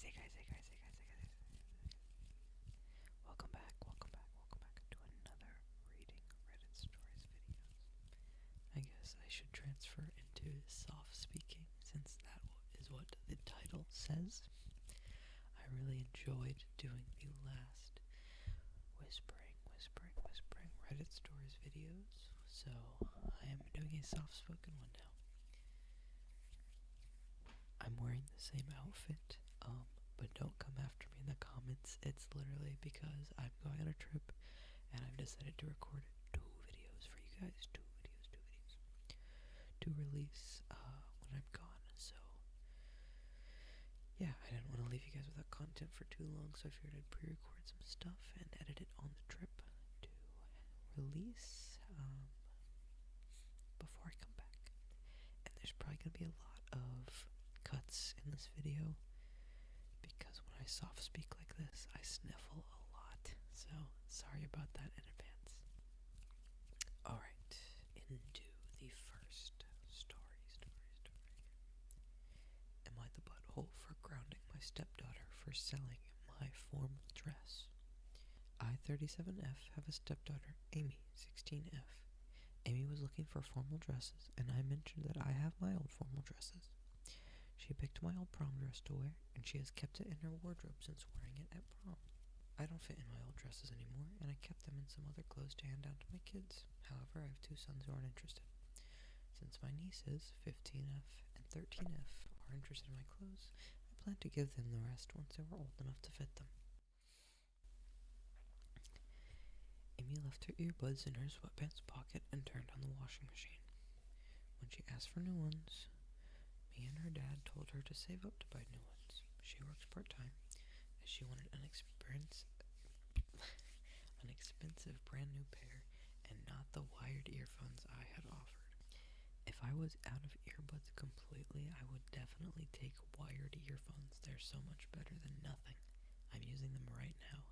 Welcome back to another Reading Reddit Stories videos. I guess I should transfer into soft speaking since that is what the title says. I really enjoyed doing the last whispering Reddit Stories videos, so I am doing a soft-spoken one now. I'm wearing the same outfit, but don't come after me in the comments. It's literally because I'm going on a trip and I've decided to record two videos for you guys. Two videos to release when I'm gone. So yeah, I didn't want to leave you guys without content for too long, so I figured I'd pre-record some stuff and edit it on the trip to release before I come back. And there's probably going to be a lot of cuts in this video because when I soft speak like this, I sniffle a lot. So sorry about that in advance. Alright, into the first story. Am I the butthole for grounding my stepdaughter for selling my formal dress? I, 37F, have a stepdaughter, Amy, 16F. Amy was looking for formal dresses, and I mentioned that I have my old formal dresses. She picked my old prom dress to wear, and she has kept it in her wardrobe since wearing it at prom. I don't fit in my old dresses anymore, and I kept them in some other clothes to hand down to my kids. However, I have two sons who aren't interested. Since my nieces, 15F and 13F, are interested in my clothes, I plan to give them the rest once they were old enough to fit them. Amy left her earbuds in her sweatpants pocket and turned on the washing machine. When she asked for new ones, me and her dad told her to save up to buy new ones. She works part-time, as she wanted an expensive brand new pair and not the wired earphones I had offered. If I was out of earbuds completely, I would definitely take wired earphones. They're so much better than nothing. I'm using them right now.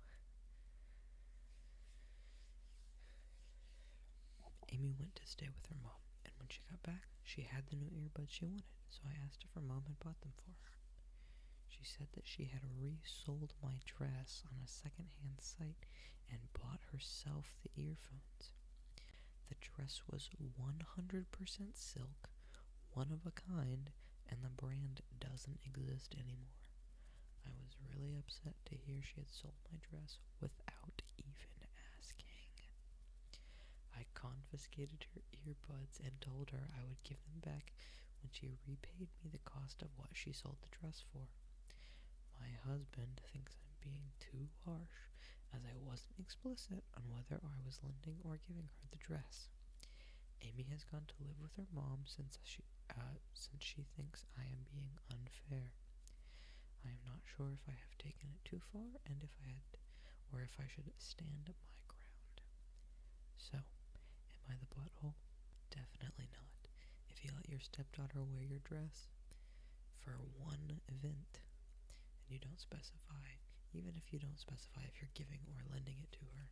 Amy went to stay with her mom, and when she got back, she had the new earbuds she wanted, so I asked if her mom had bought them for her. She said that she had resold my dress on a second-hand site and bought herself the earphones. The dress was 100% silk, one of a kind, and the brand doesn't exist anymore. I was really upset to hear she had sold my dress without even asking. I confiscated her earbuds and told her I would give them back when she repaid me the cost of what she sold the dress for. My husband thinks I'm being too harsh, as I wasn't explicit on whether I was lending or giving her the dress. Amy has gone to live with her mom since she thinks I am being unfair. I am not sure if I have taken it too far and if I should stand my ground. So, am I the butthole? Definitely not. If you let your stepdaughter wear your dress for one event and you don't specify, even if you don't specify if you're giving or lending it to her,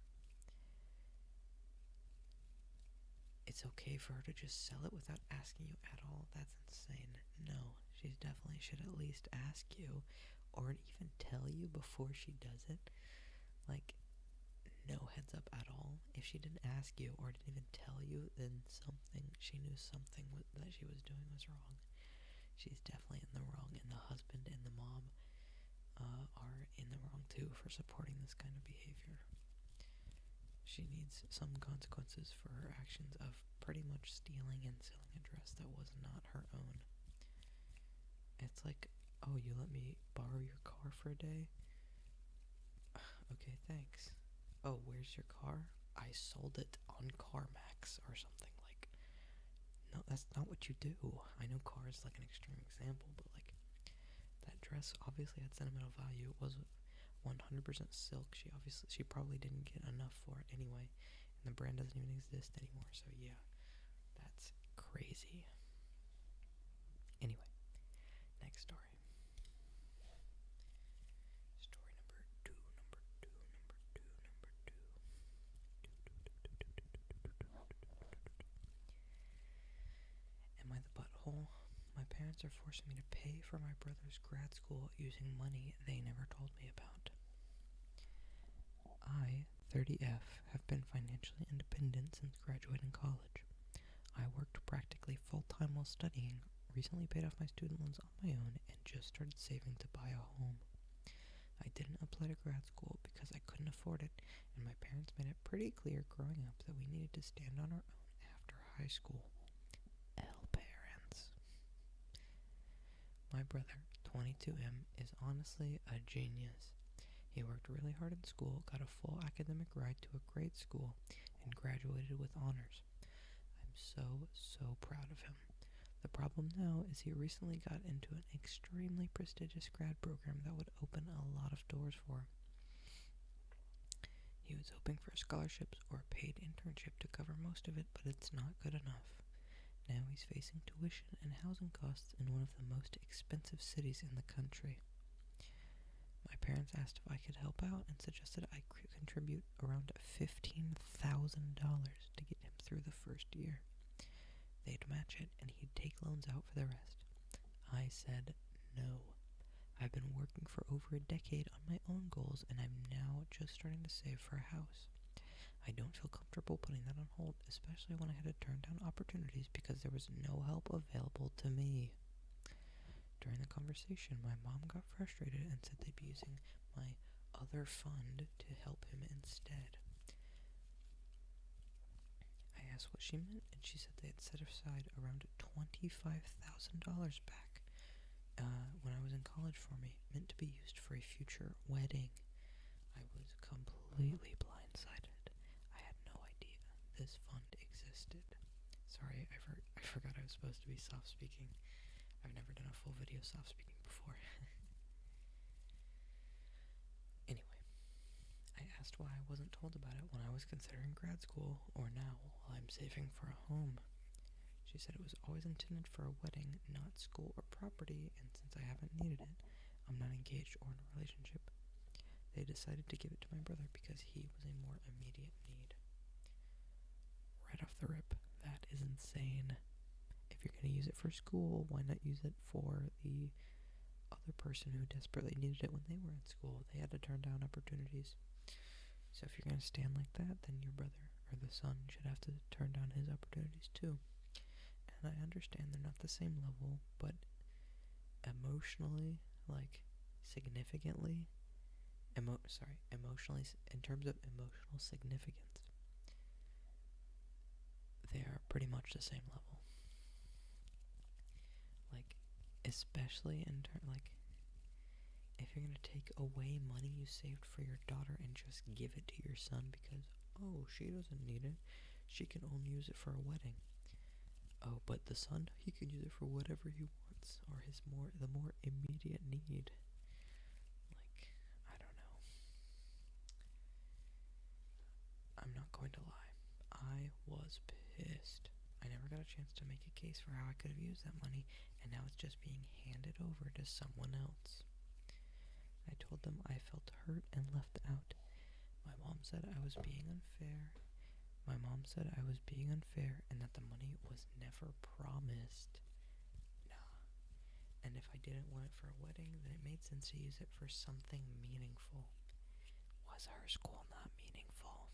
it's okay for her to just sell it without asking you at all? That's insane. No, she definitely should at least ask you, or even tell you before she does it. Like, no heads up at all. If she didn't ask you or didn't even tell you, then she knew something that she was doing was wrong. She's definitely in the wrong, and the husband and the mom are in the wrong too for supporting this kind of behavior. She needs some consequences for her actions of pretty much stealing and selling a dress that was not her own. It's like, oh, you let me borrow your car for a day? Okay, thanks. Oh, where's your car? I sold it on CarMax or something. Like, no, that's not what you do. I know car is like an extreme example, but like, that dress obviously had sentimental value. It was 100% silk. She probably didn't get enough for it anyway, and the brand doesn't even exist anymore, so yeah, that's crazy. Anyway, next story. Story number two. Am I the butthole? My parents are forcing me to pay for my brother's grad school using money they never told me about. I, 30F, have been financially independent since graduating college. I worked practically full-time while studying, recently paid off my student loans on my own, and just started saving to buy a home. I didn't apply to grad school because I couldn't afford it, and my parents made it pretty clear growing up that we needed to stand on our own after high school. L parents. My brother, 22M, is honestly a genius. He worked really hard in school, got a full academic ride to a great school, and graduated with honors. I'm so proud of him. The problem now is he recently got into an extremely prestigious grad program that would open a lot of doors for him. He was hoping for scholarships or a paid internship to cover most of it, but it's not good enough. Now he's facing tuition and housing costs in one of the most expensive cities in the country. My parents asked if I could help out and suggested I contribute around $15,000 to get him through the first year. They'd match it, and he'd take loans out for the rest. I said no. I've been working for over a decade on my own goals, and I'm now just starting to save for a house. I don't feel comfortable putting that on hold, especially when I had to turn down opportunities because there was no help available to me. During the conversation, my mom got frustrated and said they'd be using my other fund to help him instead. I asked what she meant, and she said they had set aside around $25,000 back when I was in college for me, meant to be used for a future wedding. I was completely blindsided. I had no idea this fund existed. Sorry, I forgot I was supposed to be soft-speaking. I've never done a full video soft-speaking before. Anyway, I asked why I wasn't told about it when I was considering grad school, or now while I'm saving for a home. She said it was always intended for a wedding, not school or property, and since I haven't needed it, I'm not engaged or in a relationship. They decided to give it to my brother because he was a more immediate need. Right off the rip, that is insane. If you're going to use it for school, why not use it for the other person who desperately needed it when they were in school? They had to turn down opportunities. So if you're going to stand like that, then your brother or the son should have to turn down his opportunities too. And I understand they're not the same level, but emotionally, significantly, emotionally, in terms of emotional significance, they are pretty much the same level. Especially if you're going to take away money you saved for your daughter and just give it to your son because, oh, she doesn't need it, she can only use it for a wedding. Oh, but the son, he can use it for whatever he wants, or the more immediate need. I don't know. I'm not going to lie. I was pissed. I never got a chance to make a case for how I could have used that money, and now it's just being handed over to someone else. I told them I felt hurt and left out. My mom said I was being unfair. And that the money was never promised. Nah. And if I didn't want it for a wedding, then it made sense to use it for something meaningful. Was her school not meaningful?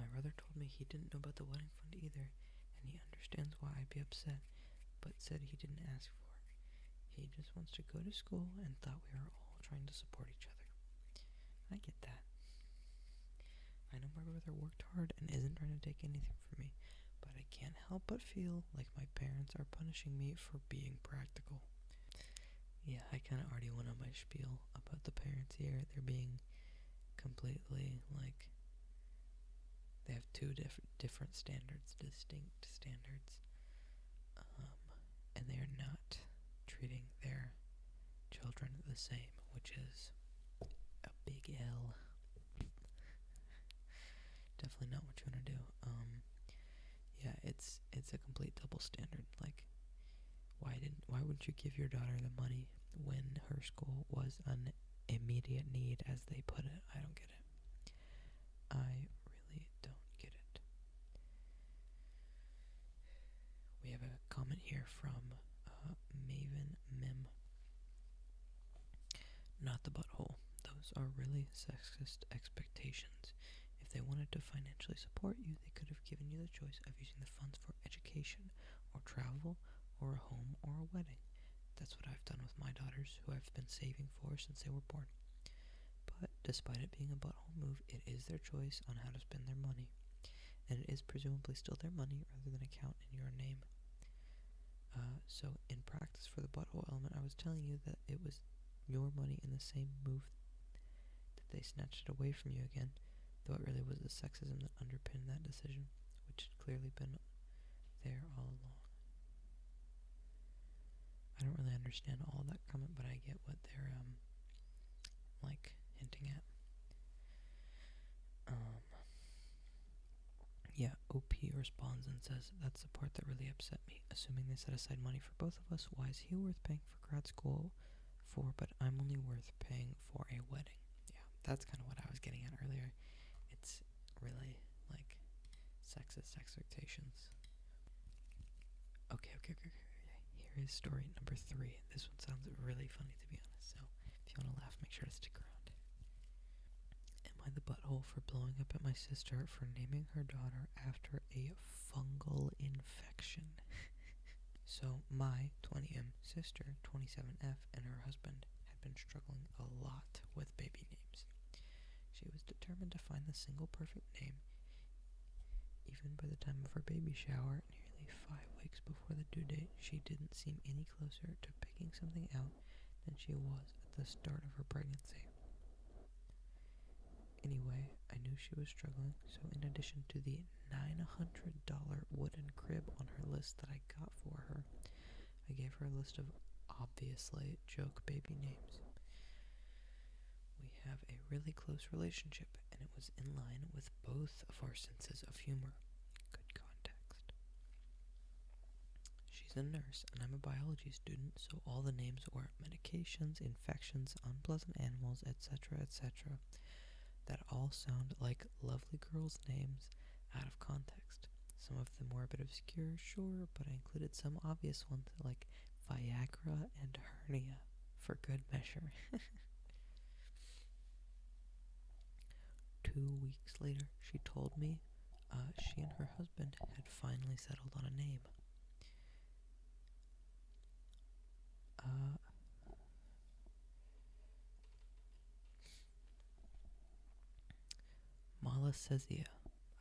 My brother told me he didn't know about the wedding fund either, and he understands why I'd be upset, but said he didn't ask for it. He just wants to go to school and thought we were all trying to support each other. I get that. I know my brother worked hard and isn't trying to take anything from me, but I can't help but feel like my parents are punishing me for being practical. Yeah, I kind of already went on my spiel about the parents here. They're being completely, they have two different standards, distinct standards, and they are not treating their children the same, which is a big L. Definitely not what you want to do. Yeah, it's a complete double standard. Why wouldn't you give your daughter the money when her school was an immediate need, as they put it? I don't get it. I really don't get it. We have a comment here from Maven Mim. Not the butthole. Those are really sexist expectations. If they wanted to financially support you, they could have given you the choice of using the funds for education, or travel, or a home, or a wedding. That's what I've done with my daughters, who I've been saving for since they were born. But despite it being a butthole move, it is their choice on how to spend their money. And it is presumably still their money rather than account in your name. So in practice for the butthole element, I was telling you that it was your money in the same move that they snatched it away from you again, though it really was the sexism that underpinned that decision, which had clearly been there all along. I don't really understand all that comment, but I get what they're hinting at. Yeah, OP responds and says, that's the part that really upset me. Assuming they set aside money for both of us, why is he worth paying for grad school for, but I'm only worth paying for a wedding? Yeah, that's kind of what I was getting at earlier. It's really, sexist expectations. Okay. Here is story number 3. This one sounds really funny, to be honest, so if you want to laugh, make sure to stick around. Am I the butthole for blowing up at my sister for naming her daughter after a fungal infection? So my 20M sister, 27F, and her husband had been struggling a lot with baby names. She was determined to find the single perfect name. Even by the time of her baby shower, nearly 5 weeks before the due date, she didn't seem any closer to picking something out than she was at the start of her pregnancy. Anyway, I knew she was struggling, so in addition to the $900 wooden crib on her list that I got for her, I gave her a list of obviously joke baby names. We have a really close relationship, and it was in line with both of our senses of humor. Good context. She's a nurse, and I'm a biology student, so all the names were medications, infections, unpleasant animals, etc., etc. That all sound like lovely girls' names out of context. Some of them were a bit obscure, sure, but I included some obvious ones like Viagra and hernia for good measure. 2 weeks later, she told me she and her husband had finally settled on a name. Malassezia.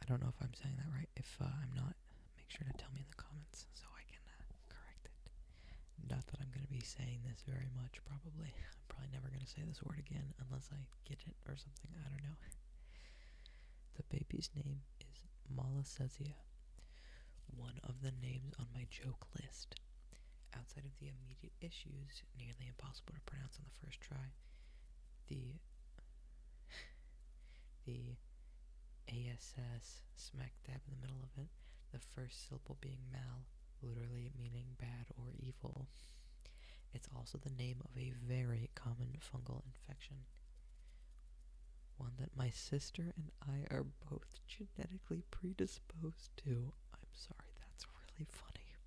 I don't know if I'm saying that right. If I'm not, make sure to tell me in the comments so I can correct it. Not that I'm going to be saying this very much, probably. I'm probably never going to say this word again unless I get it or something. I don't know. The baby's name is Malassezia, one of the names on my joke list. Outside of the immediate issues, nearly impossible to pronounce on the first try, the ASS smack dab in the middle of it, the first syllable being mal, literally meaning bad or evil. It's also the name of a very common fungal infection, one that my sister and I are both genetically predisposed to. I'm sorry, that's really funny.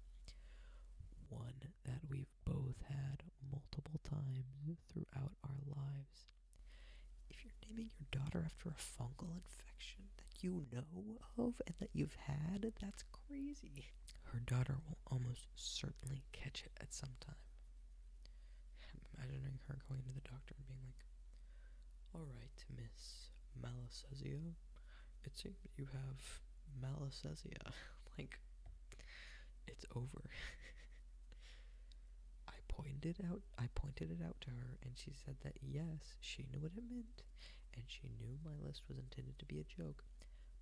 One that we've both had multiple times throughout our lives. If you're naming your daughter after a fungal infection that you know of and that you've had, that's crazy. Her daughter will almost certainly catch it at some time. I'm imagining her going to the doctor and being like, alright, Miss Malassezia, it seems you have Malassezia. It's over. I pointed it out to her, and she said that yes, she knew what it meant, and she knew my list was intended to be a joke,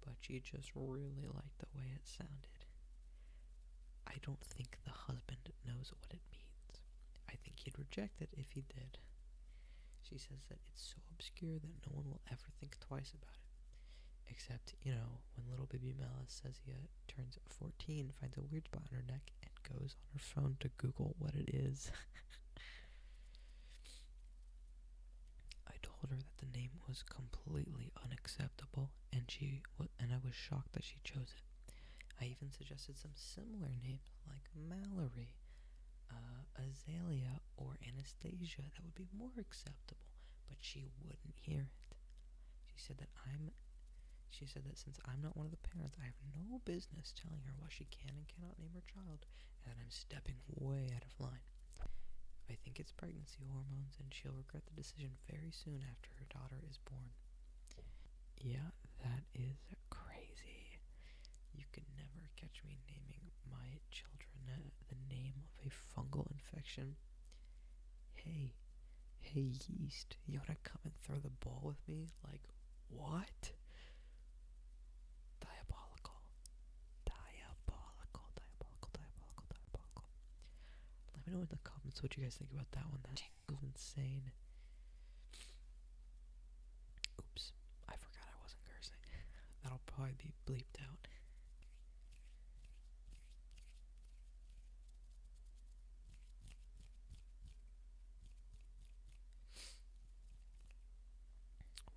but she just really liked the way it sounded. I don't think the husband knows what it means. I think he'd reject it if he did. She says that it's so obscure that no one will ever think twice about it. Except, when little baby Malassezia turns 14, finds a weird spot on her neck, and goes on her phone to Google what it is. I told her that the name was completely unacceptable, and I was shocked that she chose it. I even suggested some similar names like Mallory, Azalea, or Anastasia that would be more acceptable, but she wouldn't hear it. She said that since I'm not one of the parents, I have no business telling her what she can and cannot name her child, and that I'm stepping way out of line. I think it's pregnancy hormones, and she'll regret the decision very soon after her daughter is born. Yeah, that is crazy. You could never catch me naming my children the name of a fungal infection. Hey yeast, you wanna come and throw the ball with me? Like, what? Diabolical. Let me know in the comments what you guys think about that one. That was insane. Oops, I forgot I wasn't cursing. That'll probably be bleeped out.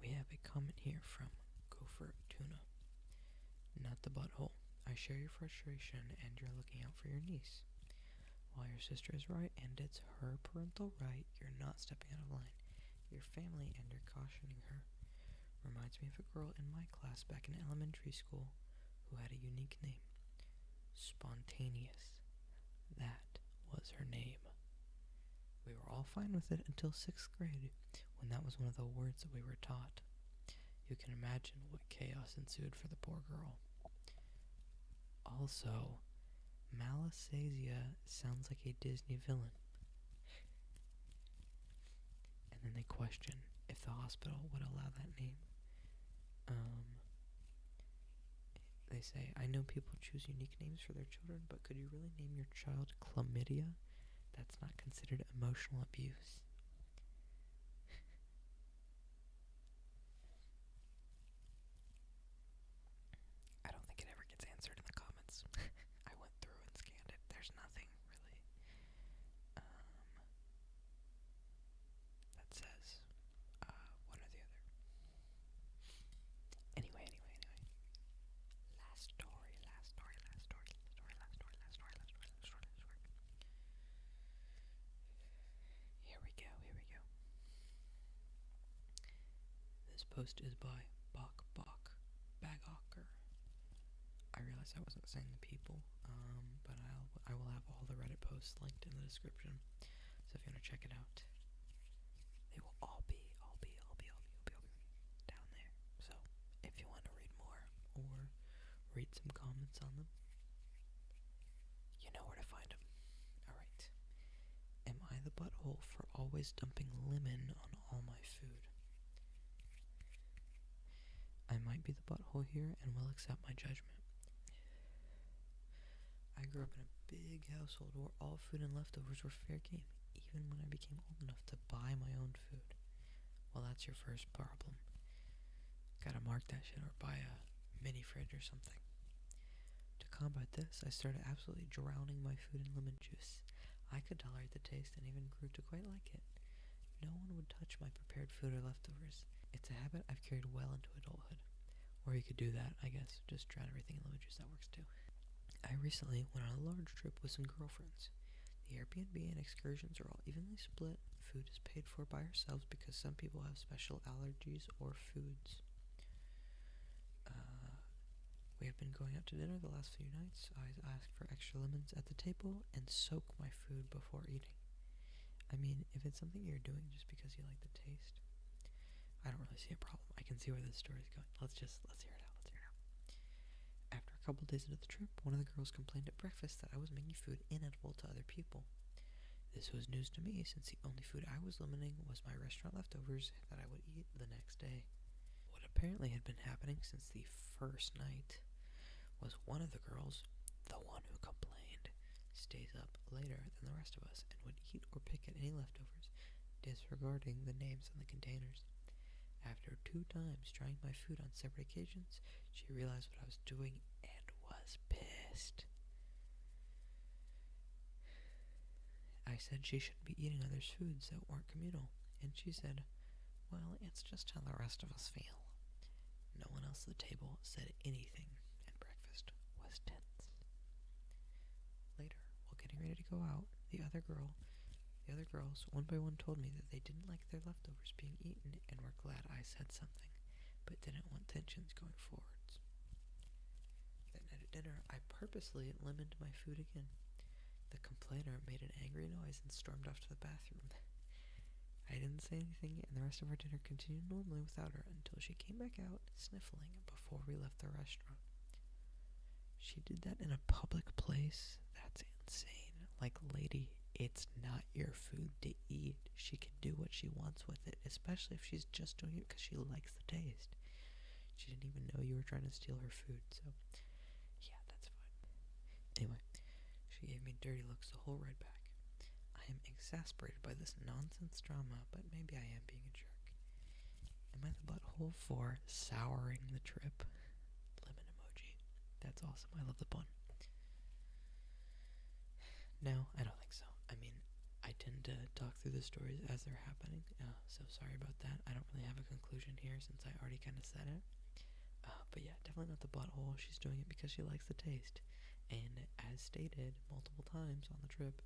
We have a comment here from Gopher Tuna. Not the butthole. I share your frustration and you're looking out for your niece. While your sister is right and it's her parental right, you're not stepping out of line. Your family and you're cautioning her. Reminds me of a girl in my class back in elementary school who had a unique name. Spontaneous. That was her name. We were all fine with it until 6th grade, when that was one of the words that we were taught. You can imagine what chaos ensued for the poor girl. Also, Malasasia sounds like a Disney villain. And then they question if the hospital would allow that name. They say, I know people choose unique names for their children, but could you really name your child Chlamydia? That's not considered emotional abuse. I don't think it ever gets answered in the comments. I went through and scanned it. There's nothing really that says one or the other. Anyway. Last story. Here we go. This post is by Bagocker. I realized I wasn't saying the people, but I will have all the Reddit posts linked in the description. So if you want to check it out, they will all be down there. So if you want to read more or read some comments on them, you know where to find them. Alright. Am I the butthole for always dumping lemon on all my food? I might be the butthole here and will accept my judgment. I grew up in a big household where all food and leftovers were fair game, even when I became old enough to buy my own food. Well, that's your first problem. Gotta mark that shit or buy a mini fridge or something. To combat this, I started absolutely drowning my food in lemon juice. I could tolerate the taste and even grew to quite like it. No one would touch my prepared food or leftovers. It's a habit I've carried well into adulthood. Or you could do that, I guess, just drown everything in lemon juice, that works too. I recently went on a large trip with some girlfriends. The Airbnb and excursions are all evenly split. Food is paid for by ourselves because some people have special allergies or foods. We have been going out to dinner the last few nights. I asked for extra lemons at the table and soak my food before eating. I mean, if it's something you're doing just because you like the taste, I don't really see a problem. I can see where this story is going. Let's hear it out. After a couple days into the trip, one of the girls complained at breakfast that I was making food inedible to other people. This was news to me since the only food I was limiting was my restaurant leftovers that I would eat the next day. What apparently had been happening since the first night was one of the girls, the one who complained, stays up later than the rest of us and would eat or pick at any leftovers, disregarding the names on the containers. After 2 times trying my food on separate occasions, she realized what I was doing and was pissed. I said she shouldn't be eating others' foods that weren't communal, and she said, well, it's just how the rest of us feel. No one else at the table said anything, and breakfast was tense. getting ready to go out, the other girls, one by one told me that they didn't like their leftovers being eaten and were glad I said something, but didn't want tensions going forwards. That night at dinner, I purposely lemoned my food again. The complainer made an angry noise and stormed off to the bathroom. I didn't say anything, and the rest of our dinner continued normally without her until she came back out, sniffling, before we left the restaurant. She did that in a public place? That's insane. Like, lady, it's not your food to eat. She can do what she wants with it, especially if she's just doing it because she likes the taste. She didn't even know you were trying to steal her food, so yeah, that's fine. Anyway, she gave me dirty looks the whole ride back. I am exasperated by this nonsense drama, but maybe I am being a jerk. Am I the butthole for souring the trip? Lemon emoji. That's awesome. I love the pun. No, I don't think so. I mean, I tend to talk through the stories as they're happening, so sorry about that. I don't really have a conclusion here since I already kind of said it. But yeah, definitely not the butthole. She's doing it because she likes the taste. And as stated multiple times on the trip,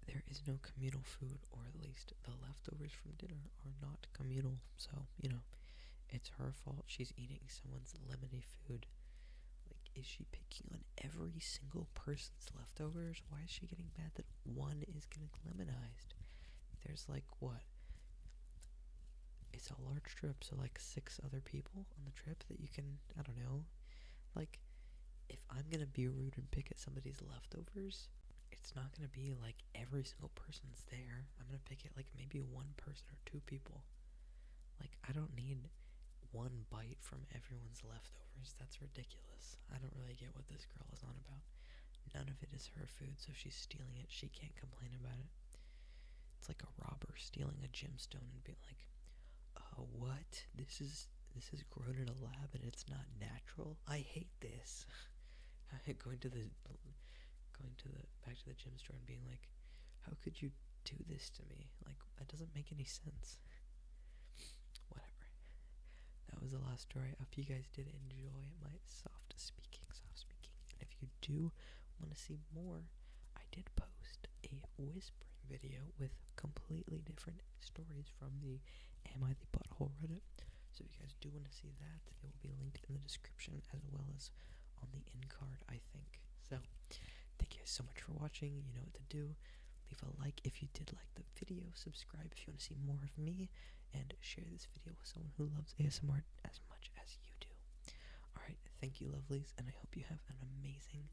there is no communal food, or at least the leftovers from dinner are not communal. So, it's her fault she's eating someone's lemony food. Like, is she picking on every single person's leftovers? Why is she getting mad that one is getting lemonized? There's like, what? It's a large trip, so like 6 other people on the trip that you can, I don't know. Like, if I'm gonna be rude and pick at somebody's leftovers, it's not gonna be like every single person's there. I'm gonna pick at like maybe one person or 2 people. Like, I don't need one bite from everyone's leftovers. That's ridiculous. I don't really get what this girl is on about. None of it is her food, so if she's stealing it, she can't complain about it. It's like a robber stealing a gemstone and being like, what? This is grown in a lab and it's not natural? I hate this. going to the back to the gym store and being like, how could you do this to me? Like, that doesn't make any sense. Whatever. That was the last story. I hope you guys did enjoy my soft speaking. And if you do want to see more, I did post a whispering video with completely different stories from the Am I the Butthole Reddit. So if you guys do want to see that, it will be linked in the description as well as on the end card, I think. So thank you guys so much for watching. You know what to do. Leave a like if you did like the video, subscribe if you want to see more of me, and share this video with someone who loves ASMR as much as you do. Alright, thank you lovelies, and I hope you have an amazing